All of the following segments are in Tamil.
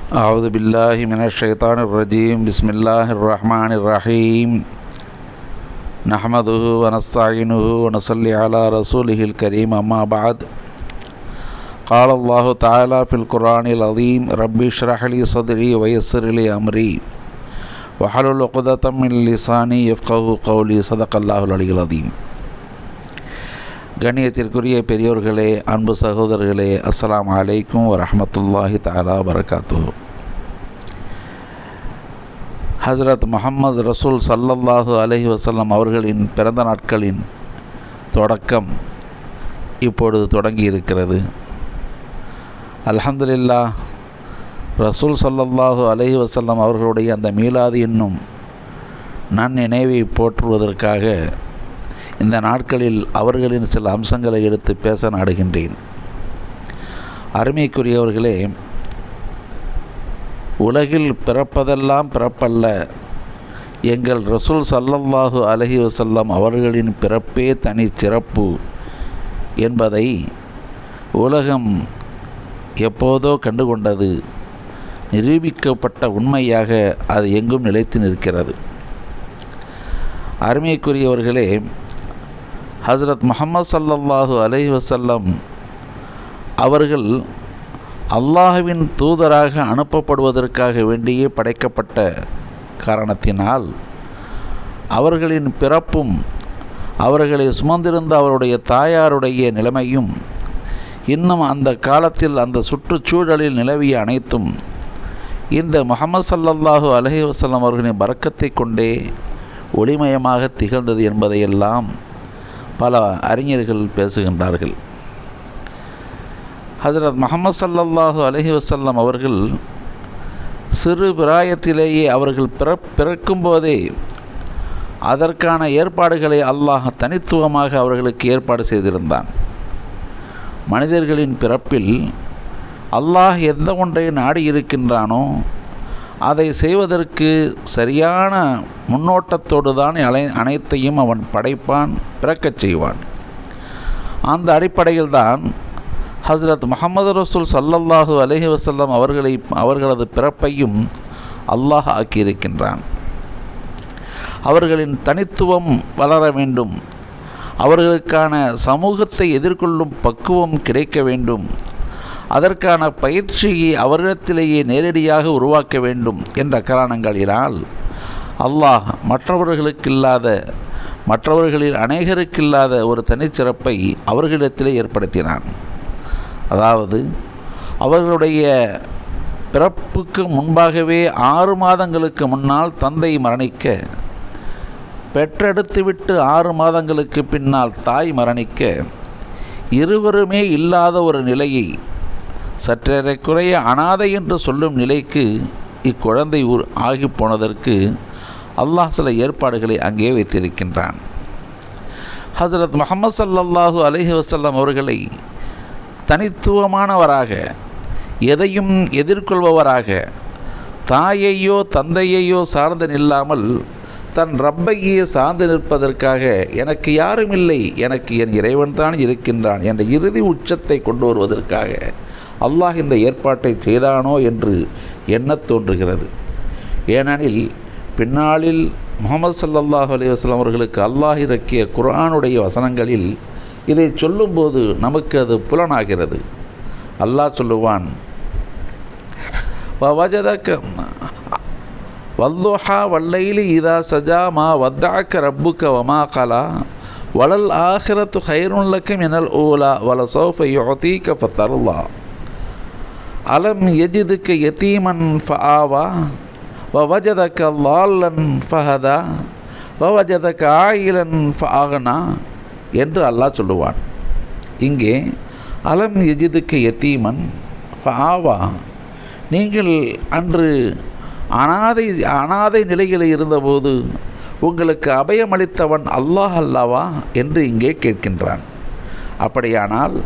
أعوذ بالله من الشيطان الرجيم بسم الله الرحمن الرحيم نحمده ونستعينه ونصلي على رسوله الكريم أما بعد قال الله تعالى في القرآن العظيم ربي اشرح لي صدري ويسر لي أمري واحلل عقدة من لساني يفقهوا قولي صدق الله العلي العظيم. கண்ணியத்திற்குரிய பெரியோர்களே, அன்பு சகோதரர்களே, அஸ்ஸலாமு அலைக்கும் வரஹ்மத்துல்லாஹி தஆலா வபரகாத்துஹு. ஹஜ்ரத் முஹம்மது ரசூல் ஸல்லல்லாஹு அலைஹி வஸல்லம் அவர்களின் பிறந்த நாட்களின் தொடக்கம் இப்பொழுது தொடங்கி இருக்கிறது. அல்ஹம்துலில்லாஹ், ரசூல் ஸல்லல்லாஹு அலைஹி வஸல்லம் அவர்களுடைய அந்த மீலாது என்னும் நன்னினைவை போற்றுவதற்காக இந்த நாட்களில் அவர்களின் சில அம்சங்களை எடுத்து பேச நாடுகின்றேன். அருமைக்குரியவர்களே, உலகில் பிறப்பதெல்லாம் பிறப்பல்ல, எங்கள் ரசூல் ஸல்லல்லாஹு அலைஹி வஸல்லம் அவர்களின் பிறப்பே தனி சிறப்பு என்பதை உலகம் எப்போதோ கண்டுகொண்டது. நிரூபிக்கப்பட்ட உண்மையாக அது எங்கும் நிலைத்து நிற்கிறது. அருமைக்குரியவர்களே, ஹஜ்ரத் முஹம்மது ஸல்லல்லாஹு அலைஹி வஸல்லம் அவர்கள் அல்லாஹ்வின் தூதராக அனுப்பப்படுவதற்காக வேண்டியே படைக்கப்பட்ட காரணத்தினால் அவர்களின் பிறப்பும் அவர்களை சுமந்திருந்த அவருடைய தாயாருடைய நிலைமையும் இன்னும் அந்த காலத்தில் அந்த சுற்றுச்சூழலில் நிலவிய அனைத்தும் இந்த முஹம்மது ஸல்லல்லாஹு அலைஹி வஸல்லம் அவர்களின் பரக்கத்தை கொண்டே ஒளிமயமாக திகழ்ந்தது என்பதையெல்லாம் பல அறிஞர்கள் பேசுகின்றார்கள். ஹஜ்ரத் முஹம்மது ஸல்லல்லாஹு அலைஹி வஸல்லம் அவர்கள் சிறு பிராயத்திலேயே அவர்கள் பிறக்கும்போதே அதற்கான ஏற்பாடுகளை அல்லாஹ் தனித்துவமாக அவர்களுக்கு ஏற்பாடு செய்திருந்தான். மனிதர்களின் பிறப்பில் அல்லாஹ் எந்த ஒன்றை நாடி இருக்கின்றானோ அதை செய்வதற்கு சரியான முன்னோட்டத்தோடு தான் அனைத்தையும் அவன் படைப்பான், பிறக்கச் செய்வான். அந்த அடிப்படையில் தான் ஹஜ்ரத் முஹம்மது ரசூல் ஸல்லல்லாஹு அலைஹி வஸல்லம் அவர்களது பிறப்பையும் அல்லாஹ் ஆக்கியிருக்கின்றான். அவர்களின் தனித்துவம் வளர வேண்டும், அவர்களுக்கான சமூகத்தை எதிர்கொள்ளும் பக்குவம் கிடைக்க வேண்டும், அதற்கான பயிற்சியை அவரிடத்திலேயே நேரடியாக உருவாக்க வேண்டும் என்ற காரணங்களினால் அல்லாஹ் மற்றவர்களில் அநேகருக்கில்லாத ஒரு தனிச்சிறப்பை அவர்களிடத்திலே ஏற்படுத்தினான். அதாவது, அவர்களுடைய பிறப்புக்கு முன்பாகவே 6 மாதங்களுக்கு முன்னால் தந்தை மரணிக்க, பெற்றெடுத்துவிட்டு 6 மாதங்களுக்கு பின்னால் தாய் மரணிக்க, இருவருமே இல்லாத ஒரு நிலையை, சற்றேறக்குறைய அனாதை என்று சொல்லும் நிலைக்கு இக்குழந்தை ஆகி போனதற்கு அல்லாஹ் சில ஏற்பாடுகளை அங்கே வைத்திருக்கின்றான். ஹஜ்ரத் முஹம்மது ஸல்லல்லாஹு அலைஹி வஸல்லம் அவர்களை தனித்துவமானவராக, எதையும் எதிர்கொள்பவராக, தாயையோ தந்தையையோ சார்ந்து நில்லாமல் தன் ரப்பையே சார்ந்து நிற்பதற்காக எனக்கு யாரும் இல்லை, எனக்கு என் இறைவன் தான் இருக்கின்றான் என்ற இறுதி உச்சத்தை கொண்டு வருவதற்காக அல்லாஹ் இந்த ஏற்பாட்டை செய்தானோ என்று எண்ணத் தோன்றுகிறது. ஏனெனில் பின்னாளில் முஹம்மது ஸல்லல்லாஹு அலைஹி வஸல்லம் அவர்களுக்கு அல்லாஹ் இறக்கிய குர்ஆனுடைய வசனங்களில் இதை சொல்லும்போது நமக்கு அது புலனாகிறது. அல்லாஹ் சொல்லுவான், வவஜதக வல்லுஹா வல்லைலி இதா சஜா மா வத்தஅக ரப்புக வமா கலா வலல் ஆஹிரத்து கைருன் லக மினல் ஊலா வலசௌஃப யுஅதீக ஃபதர்லா அலம் யஜிதுக யதீமன் ஃபஆவா வவஜதக லால்லன் ஃபஹதா வவஜதக ஆயிலன் ஃபஅக்னா என்று அல்லாஹ் சொல்லுவான். இங்கே அலம் யஜிதுக யதீமன் ஃபஆவா, நீங்கள் அன்று அனாதை நிலையில் இருந்தபோது உங்களுக்கு அபயமளித்தவன் அல்லாஹ் அல்லவா என்று இங்கே கேட்கின்றான். அப்படியானால்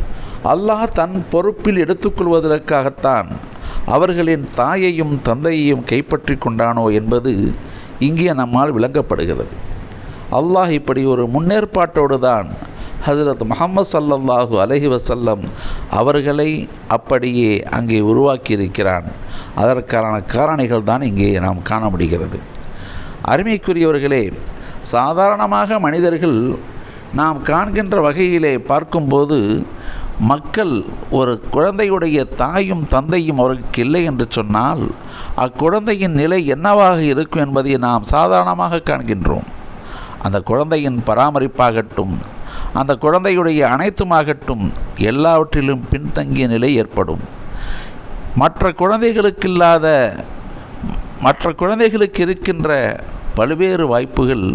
அல்லாஹ் தன் பொறுப்பில் எடுத்துக்கொள்வதற்காகத்தான் அவர்களின் தாயையும் தந்தையையும் கைப்பற்றி கொண்டானோ என்பது இங்கே நம்மால் விளங்கப்படுகிறது. அல்லாஹ் இப்படி ஒரு முன்னேற்பாட்டோடு தான் ஹஜ்ரத் முஹம்மது ஸல்லல்லாஹு அலைஹி வஸல்லம் அவர்களை அப்படியே அங்கே உருவாக்கியிருக்கிறான். அதற்கான காரணிகள் தான் இங்கே நாம் காண முடிகிறது. அருமைக்குரியவர்களே, சாதாரணமாக மனிதர்கள் நாம் காண்கின்ற வகையிலே பார்க்கும்போது மக்கள் ஒரு குழந்தையுடைய தாயும் தந்தையும் அவருக்கு இல்லை என்று சொன்னால் அக்குழந்தையின் நிலை என்னவாக இருக்கும் என்பதை நாம் சாதாரணமாக காண்கின்றோம். அந்த குழந்தையின் பராமரிப்பாகட்டும், அந்த குழந்தையுடைய அனைத்துமாகட்டும், எல்லாவற்றிலும் பின்தங்கிய நிலை ஏற்படும். மற்ற குழந்தைகளுக்கு இருக்கின்ற பல்வேறு வாய்ப்புகள்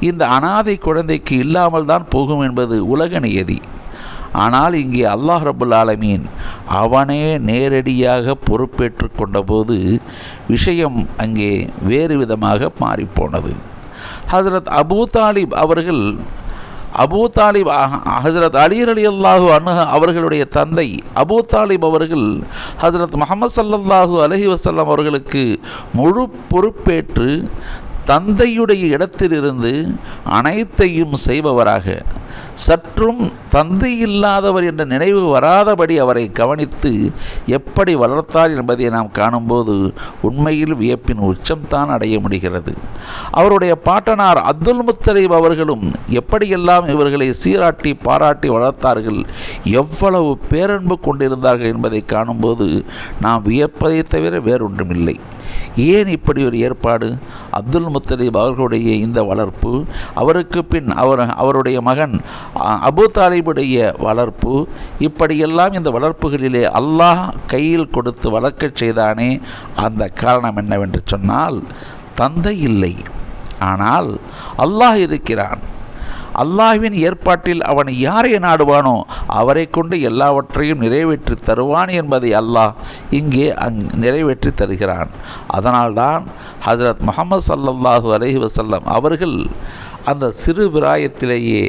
இந்த அனாதை குழந்தைக்கு இல்லாமல் தான் போகும் என்பது உலக நியதி. ஆனால் இங்கே அல்லாஹ் ரப்புல் ஆலமீன் அவனே நேரடியாக பொறுப்பேற்று கொண்டபோது விஷயம் அங்கே வேறு விதமாக மாறிப்போனது. ஹஜ்ரத் அபூ தாலிப் ஹஜ்ரத் அலி ரலியல்லாஹு அன்ஹு அவர்களுடைய தந்தை அபூ தாலிப் அவர்கள் ஹஜ்ரத் முஹம்மது ஸல்லல்லாஹு அலைஹி வஸல்லம் அவர்களுக்கு முழு பொறுப்பேற்று தந்தையுடைய இடத்திலிருந்து அனைத்தையும் செய்பவராக, சற்றும் தந்தை இல்லாதவர் என்ற நினைவு வராதபடி அவரை கவனித்து எப்படி வளர்த்தார் என்பதை நாம் காணும்போது உண்மையில் வியப்பின் உச்சம்தான் அடைய முடிகிறது. அவருடைய பாட்டனார் அப்துல் முத்தலிப் அவர்களும் எப்படியெல்லாம் இவர்களை சீராட்டி பாராட்டி வளர்த்தார்கள், எவ்வளவு பேரன்பு கொண்டிருந்தார்கள் என்பதை காணும்போது நாம் வியப்பதை தவிர வேறொன்றுமில்லை. ஏன் இப்படி ஒரு ஏற்பாடு? அப்துல் முத்தலிப் அவர்களுடைய இந்த வளர்ப்பு, அவருக்கு பின் அவருடைய மகன் அபூ தாலிபுடைய வளர்ப்பு, இப்படியெல்லாம் இந்த வளர்ப்புகளிலே அல்லாஹ் கையில் கொடுத்து வளர்க்கச் செய்தானே, அந்த காரணம் என்னவென்று சொன்னால் தந்தை இல்லை, ஆனால் அல்லாஹ் இருக்கிறான். அல்லாஹ்வின் ஏற்பாட்டில் அவன் யாரை நாடுவானோ அவரை கொண்டு எல்லாவற்றையும் நிறைவேற்றி தருவான் என்பதை அல்லாஹ் இங்கே நிறைவேற்றி தருகிறான். அதனால்தான் ஹஜ்ரத் முஹம்மது ஸல்லல்லாஹு அலைஹி வஸல்லம் அவர்கள் அந்த சிறு பிராயத்திலேயே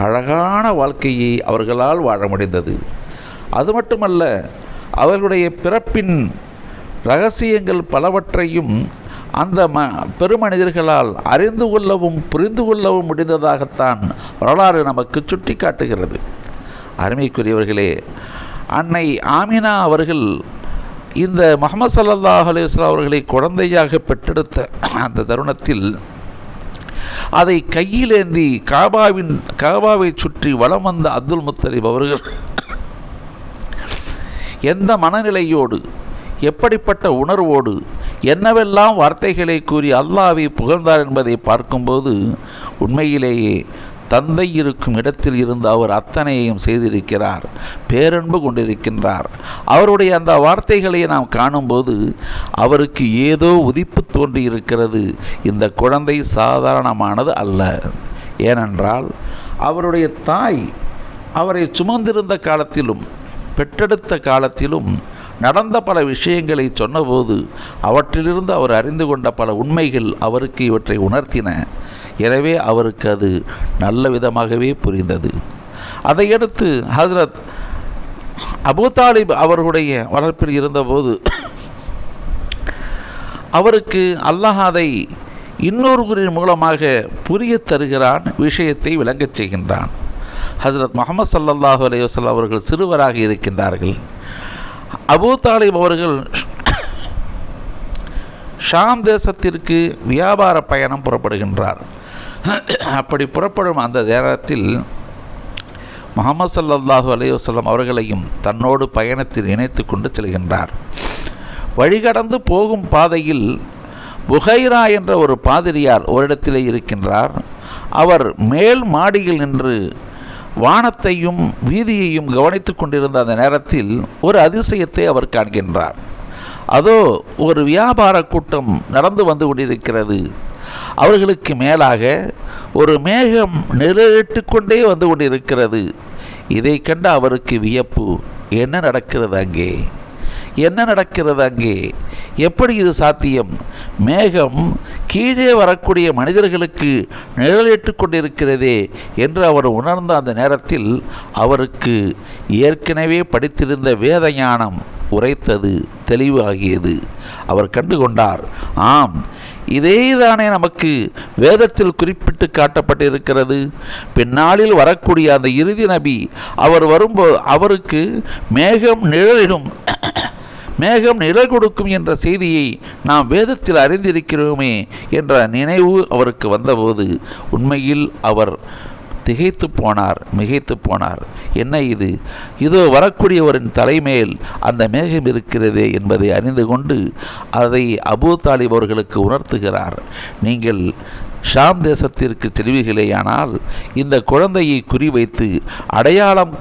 அழகான வாழ்க்கையை அவர்களால் வாழ முடிந்தது. அது மட்டுமல்ல, அவர்களுடைய பிறப்பின் இரகசியங்கள் பலவற்றையும் அந்த பெருமனிதர்களால் அறிந்து கொள்ளவும் புரிந்து கொள்ளவும் முடிந்ததாகத்தான் வரலாறு நமக்கு சுட்டி காட்டுகிறது. அருமைக்குரியவர்களே, அன்னை ஆமினா அவர்கள் இந்த முஹம்மது ஸல்லல்லாஹு அலைஹி வஸல்லம் அவர்களை குழந்தையாக பெற்றெடுத்த அந்த தருணத்தில் அதை கையிலேந்தி காபாவை சுற்றி வலம் வந்த அப்துல் முத்தலிப் அவர்கள் எந்த மனநிலையோடு, எப்படிப்பட்ட உணர்வோடு, என்னவெல்லாம் வார்த்தைகளை கூறி அல்லாஹ்வை புகழ்ந்தார் என்பதை பார்க்கும்போது உண்மையிலேயே தந்தை இருக்கும் இடத்தில் இருந்து அவர் அத்தனையையும் செய்திருக்கிறார், பேரன்பு கொண்டிருக்கின்றார். அவருடைய அந்த வார்த்தைகளை நாம் காணும்போது அவருக்கு ஏதோ உதிப்பு தோன்றியிருக்கிறது. இந்த குழந்தை சாதாரணமானது அல்ல. ஏனென்றால் அவருடைய தாய் அவரை சுமந்திருந்த காலத்திலும் பெற்றெடுத்த காலத்திலும் நடந்த பல விஷயங்களை சொன்னபோது அவற்றிலிருந்து அவர் அறிந்து கொண்ட பல உண்மைகள் அவருக்கு இவற்றை உணர்த்தின. எனவே அவருக்கு அது நல்ல விதமாகவே புரிந்தது. அதையடுத்து ஹஜ்ரத் அபூ தாலிப் அவர்களுடைய வளர்ப்பில் இருந்தபோது அவருக்கு அல்லாஹ் அதை இன்னொருவரின் மூலமாக புரிய தருகிறான், விஷயத்தை விளங்கச் செய்கின்றான். ஹஜ்ரத் முஹம்மது ஸல்லல்லாஹு அலைஹி வஸல்லம் அவர்கள் சிறுவராக இருக்கின்றார்கள். அபூ தாலிப் அவர்கள் ஷாம் தேசத்திற்கு வியாபார பயணம் புறப்படுகின்றார். அப்படி புறப்படும் அந்த நேரத்தில் முஹம்மது ஸல்லல்லாஹு அலைஹி வஸல்லம் அவர்களையும் தன்னோடு பயணத்தில் இணைத்து கொண்டு செல்கின்றார். வழிகடந்து போகும் பாதையில் புகைரா என்ற ஒரு பாதிரியார் ஓரிடத்திலே இருக்கின்றார். அவர் மேல் மாடியில் நின்று வானத்தையும் வீதியையும் கவனித்து கொண்டிருந்த அந்த நேரத்தில் ஒரு அதிசயத்தை அவர் காண்கின்றார். அதோ ஒரு வியாபார கூட்டம் நடந்து வந்து கொண்டிருக்கிறது. அவர்களுக்கு மேலாக ஒரு மேகம் நிழலிட்டு கொண்டே வந்து கொண்டிருக்கிறது. இதை கண்ட அவருக்கு வியப்பு, என்ன நடக்கிறது அங்கே, என்ன நடக்கிறது அங்கே, எப்படி இது சாத்தியம்? மேகம் கீழே வரக்கூடிய மனிதர்களுக்கு நிழலிட்டு கொண்டிருக்கிறதே என்று அவர் உணர்ந்த அந்த நேரத்தில் அவருக்கு ஏற்கனவே படித்திருந்த வேத ஞானம் உரைத்தது, தெளிவாகியது. அவர் கண்டுகொண்டார், ஆம், இதே தானே நமக்கு வேதத்தில் குறிப்பிட்டு காட்டப்பட்டிருக்கிறது. பின்னாளில் வரக்கூடிய அந்த இறுதி நபி அவர் வரும்போது அவருக்கு மேகம் நிழல் கொடுக்கும் என்ற செய்தியை நாம் வேதத்தில் அறிந்திருக்கிறோமே என்ற நினைவு அவருக்கு வந்தபோது உண்மையில் அவர் திகைத்து போனார். என்ன இது? இதோ வரக்கூடியவரின் தலைமேல் அந்த மேகம் இருக்கிறதே என்பதை அறிந்து கொண்டு அதை அபூ தாலிப் அவர்களுக்கு உணர்த்துகிறார். நீங்கள் ஷாம் தேசத்திற்கு செல்வீர்களேயானால் இந்த குழந்தையை குறிவைத்து அடையாளம்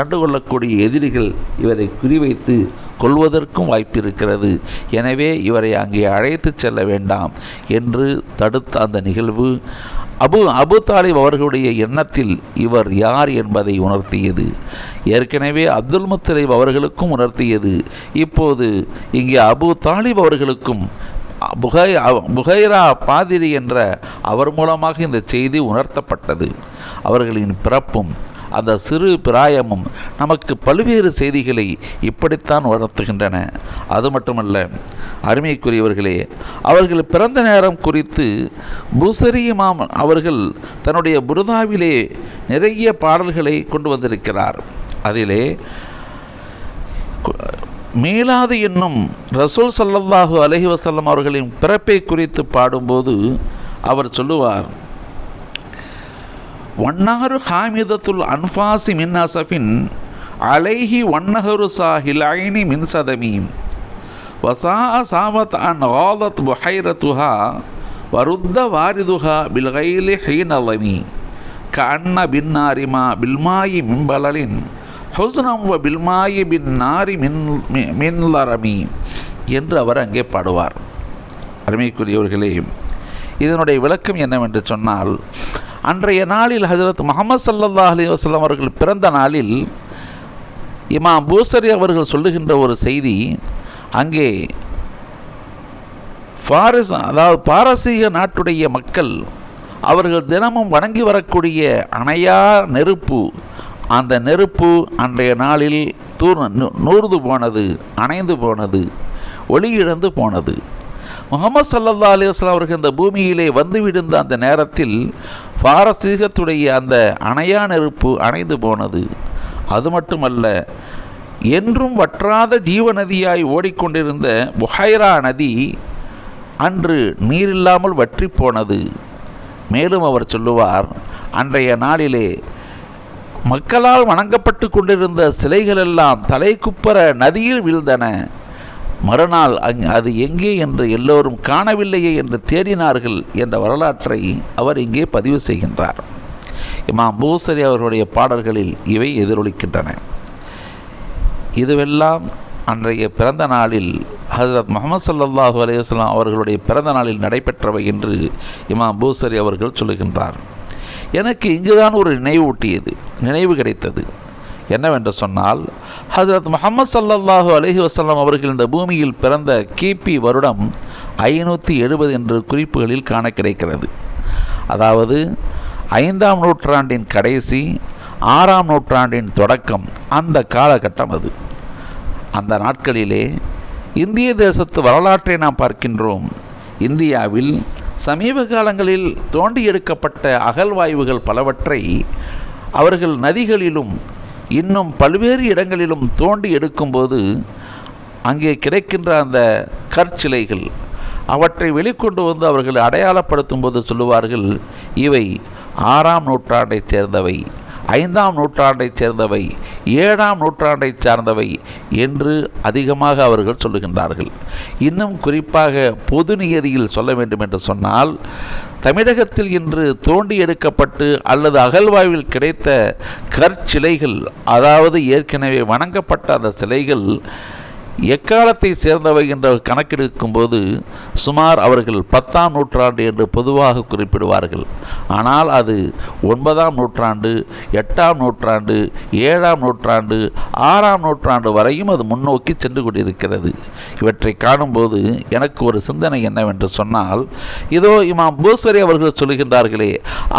கண்டுகொள்ளக்கூடிய எதிரிகள் இவரை குறிவைத்து கொள்வதற்கும் வாய்ப்பு இருக்கிறது. எனவே இவரை அங்கே அழைத்து செல்ல வேண்டாம் என்று தடுத்த அந்த நிகழ்வு அபூ தாலிப் அவர்களுடைய எண்ணத்தில் இவர் யார் என்பதை உணர்த்தியது. ஏற்கனவே அப்துல் முத்தலிப் அவர்களுக்கும் உணர்த்தியது. இப்போது இங்கே அபூ தாலிப் அவர்களுக்கும் புகைரா பாதிரி என்ற அவர் மூலமாக இந்த செய்தி உணர்த்தப்பட்டது. அவர்களின் பிறப்பும் அந்த சிறு பிராயமும் நமக்கு பல்வேறு செய்திகளை இப்படித்தான் உணர்த்துகின்றன. அது மட்டுமல்ல அருமைக்குரியவர்களே, அவர்கள் பிறந்த நேரம் குறித்து பூசரி இமாம் அவர்கள் தன்னுடைய புர்தாவிலே நிறைய பாடல்களை கொண்டு வந்திருக்கிறார். அதிலே மீலாது என்னும் ரசூல் ஸல்லல்லாஹு அலைஹி வஸல்லம் அவர்களின் பிறப்பை குறித்து பாடும்போது அவர் சொல்லுவார், வண்ணாறு ஹாமிதத்துல் அன்ஃபாசி மின் அசஃபின் அலைஹி வண்ணஹரு சாஹில் ஐனி மின் சதமீம் வசா சாவத் அன் ஆலத் புஹைரத்துஹா வருத்த வாரிதுஹா பில்கைலி ஹீனலமி கஅன்ன பின்னாரிமா பில்மாயி மின்பலலின் ஹுஸ்னம் வ பில்மாயி பின் நாரி மின்லரமி என்று அவர் அங்கே பாடுவார். அருமைக்குரியவர்களே, இதனுடைய விளக்கம் என்னவென்று சொன்னால், அன்றைய நாளில் ஹஜ்ரத் முஹம்மது ஸல்லல்லாஹு அலைஹி வஸல்லம் அவர்கள் பிறந்த நாளில் இமாம் பூசரி அவர்கள் சொல்லுகின்ற ஒரு செய்தி, அங்கே பாரசீக நாட்டுடைய மக்கள் அவர்கள் தினமும் வணங்கி வரக்கூடிய அணையா நெருப்பு, அந்த நெருப்பு அன்றைய நாளில் நூர்ந்து போனது, அணைந்து போனது, ஒளி இழந்து போனது. முஹம்மது ஸல்லல்லாஹு அலைஹி வஸல்லம் அவர்கள் இந்த பூமியிலே வந்து விழுந்த அந்த நேரத்தில் பாரசீகத்துடைய அந்த அணையா நெருப்பு அணைந்து போனது. அது மட்டுமல்ல, என்றும் வற்றாத ஜீவநதியாய் ஓடிக்கொண்டிருந்த புஹைரா நதி அன்று நீரில்லாமல் வற்றி போனது. மேலும் அவர் சொல்லுவார், அன்றைய நாளிலே மக்களால் வணங்கப்பட்டு கொண்டிருந்த சிலைகளெல்லாம் தலை குப்பர நதியில் வீழ்ந்தன. மறுநாள் அது எங்கே என்று எல்லோரும் காணவில்லையே என்று தேடினார்கள் என்ற வரலாற்றை அவர் இங்கே பதிவு செய்கின்றார். இமாம் பூசரி அவர்களுடைய பாடல்களில் இவை எதிரொலிக்கின்றன. இதுவெல்லாம் அன்றைய பிறந்த நாளில் ஹஜ்ரத் முஹம்மது ஸல்லல்லாஹு அலைஹி வஸல்லம் அவர்களுடைய பிறந்த நாளில் நடைபெற்றவை என்று இமாம் பூசரி அவர்கள் சொல்லுகின்றார். எனக்கு இங்குதான் ஒரு நினைவு கிடைத்தது. என்னவென்று சொன்னால், ஹஜ்ரத் முஹம்மது ஸல்லல்லாஹு அலைஹி வஸல்லம் அவர்கள் இந்த பூமியில் பிறந்த கிபி வருடம் 570 என்று குறிப்புகளில் காண கிடைக்கிறது. அதாவது 5ஆம் நூற்றாண்டின் கடைசி, 6ஆம் நூற்றாண்டின் தொடக்கம், அந்த காலகட்டம் அது. அந்த நாட்களிலே இந்திய தேசத்து வரலாற்றை நாம் பார்க்கின்றோம். இந்தியாவில் சமீப காலங்களில் தோண்டி எடுக்கப்பட்ட அகழ்வாய்வுகள் பலவற்றை அவர்கள் நதிகளிலும் இன்னும் பல்வேறு இடங்களிலும் தோண்டி எடுக்கும்போது அங்கே கிடைக்கின்ற அந்த கற்சிலைகள் அவற்றை வெளிக்கொண்டு வந்து அவர்கள் அடையாளப்படுத்தும் போது சொல்லுவார்கள், இவை 6ஆம் நூற்றாண்டைச் சேர்ந்தவை, 5ஆம் நூற்றாண்டைச் சேர்ந்தவை, 7ஆம் நூற்றாண்டைச் சார்ந்தவை என்று அதிகமாக அவர்கள் சொல்லுகின்றார்கள். இன்னும் குறிப்பாக பொது நியதியில் சொல்ல வேண்டும் என்று சொன்னால், தமிழகத்தில் இன்று தோண்டி எடுக்கப்பட்டு அல்லது அகழ்வாய்வில் கிடைத்த கற்சிலைகள், அதாவது ஏற்கனவே வணங்கப்பட்ட அந்த சிலைகள் எக்காலத்தை சேர்ந்தவை என்று கணக்கெடுக்கும் போது சுமார் அவர்கள் 10ஆம் நூற்றாண்டு என்று பொதுவாக குறிப்பிடுவார்கள். ஆனால் அது 9ஆம் நூற்றாண்டு, 8ஆம் நூற்றாண்டு, 7ஆம் நூற்றாண்டு, 6ஆம் நூற்றாண்டு வரையும் அது முன்னோக்கி சென்று கொண்டிருக்கிறது. இவற்றை காணும்போது எனக்கு ஒரு சிந்தனை என்னவென்று சொன்னால், இதோ இமாம் பூசரி அவர்கள் சொல்லுகின்றார்களே,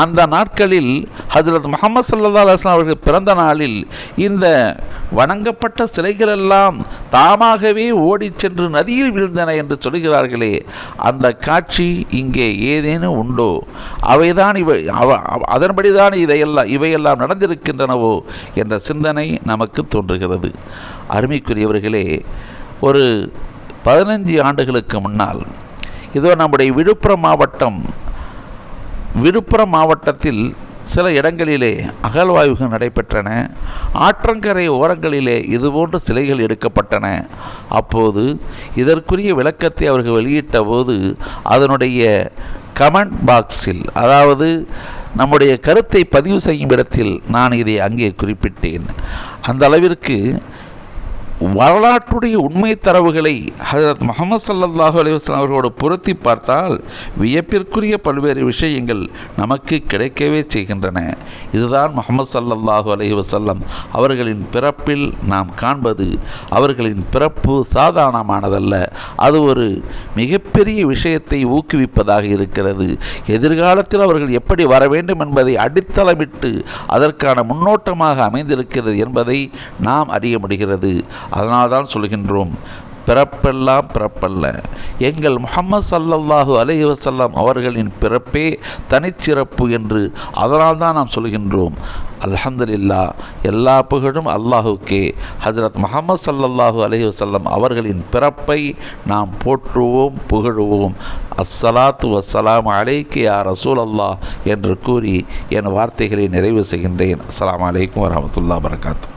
அந்த நாட்களில் ஹஜ்ரத் முஹம்மது ஸல்லல்லாஹு அலைஹி வஸல்லம் அவர்கள் பிறந்த நாளில் இந்த வணங்கப்பட்ட சிலைகளெல்லாம் தாமாகவே ஓடிச் சென்று நதியில் வீழ்ந்தன என்று சொல்கிறார்களே, அந்த காட்சி இங்கே ஏதேனும் உண்டோ? அவைதான் அதன்படிதான் இவையெல்லாம் நடந்திருக்கின்றனவோ என்ற சிந்தனை நமக்கு தோன்றுகிறது. அருமைக்குரியவர்களே, ஒரு 15 ஆண்டுகளுக்கு முன்னால் இதோ நம்முடைய விழுப்புரம் மாவட்டத்தில் சில இடங்களிலே அகழ்வாய்வுகள் நடைபெற்றன. ஆற்றங்கரை ஓரங்களிலே இதுபோன்ற சிலைகள் எடுக்கப்பட்டன. அப்போது இதற்குரிய விளக்கத்தை அவர்கள் வெளியிட்ட போது அதனுடைய கமெண்ட் பாக்ஸில், அதாவது நம்முடைய கருத்தை பதிவு செய்யும் இடத்தில் நான் இதை அங்கே குறிப்பிட்டேன். அந்த அளவிற்கு வரலாற்றுடைய உண்மை தரவுகளை ஹஜ்ரத் முஹம்மது ஸல்லல்லாஹு அலைஹி வஸல்லம் அவர்களோடு பொருத்தி பார்த்தால் வியப்பிற்குரிய பல்வேறு விஷயங்கள் நமக்கு கிடைக்கவே செய்கின்றன. இதுதான் முஹம்மது ஸல்லல்லாஹு அலைஹி வஸல்லம் அவர்களின் பிறப்பில் நாம் காண்பது. அவர்களின் பிறப்பு சாதாரணமானதல்ல, அது ஒரு மிகப்பெரிய விஷயத்தை ஊக்குவிப்பதாக இருக்கிறது. எதிர்காலத்தில் அவர்கள் எப்படி வர வேண்டும் என்பதை அடித்தளமிட்டு அதற்கான முன்னோட்டமாக அமைந்திருக்கிறது என்பதை நாம் அறிய முடிகிறது. அதனால்தான் சொல்கின்றோம், பிறப்பெல்லாம் பிறப்பல்ல, எங்கள் முஹம்மது ஸல்லல்லாஹு அலைஹி வஸல்லம் அவர்களின் பிறப்பே தனிச்சிறப்பு என்று. அதனால்தான் நாம் சொல்கின்றோம், அல்ஹம்துலில்லாஹ், எல்லா புகழும் அல்லாஹுக்கே. ஹஜ்ரத் முஹம்மது ஸல்லல்லாஹு அலைஹி வஸல்லம் அவர்களின் பிறப்பை நாம் போற்றுவோம், புகழுவோம். அஸ்ஸலாத்து வஸ்ஸலாமு அலைக்கி யா ரசூல் அல்லாஹ் என்று கூறி என் வார்த்தைகளை நிறைவு செய்கின்றேன். அஸ்ஸலாமு அலைக்கும் வரஹ்மத்துல்லாஹி வபரகாத்துஹு.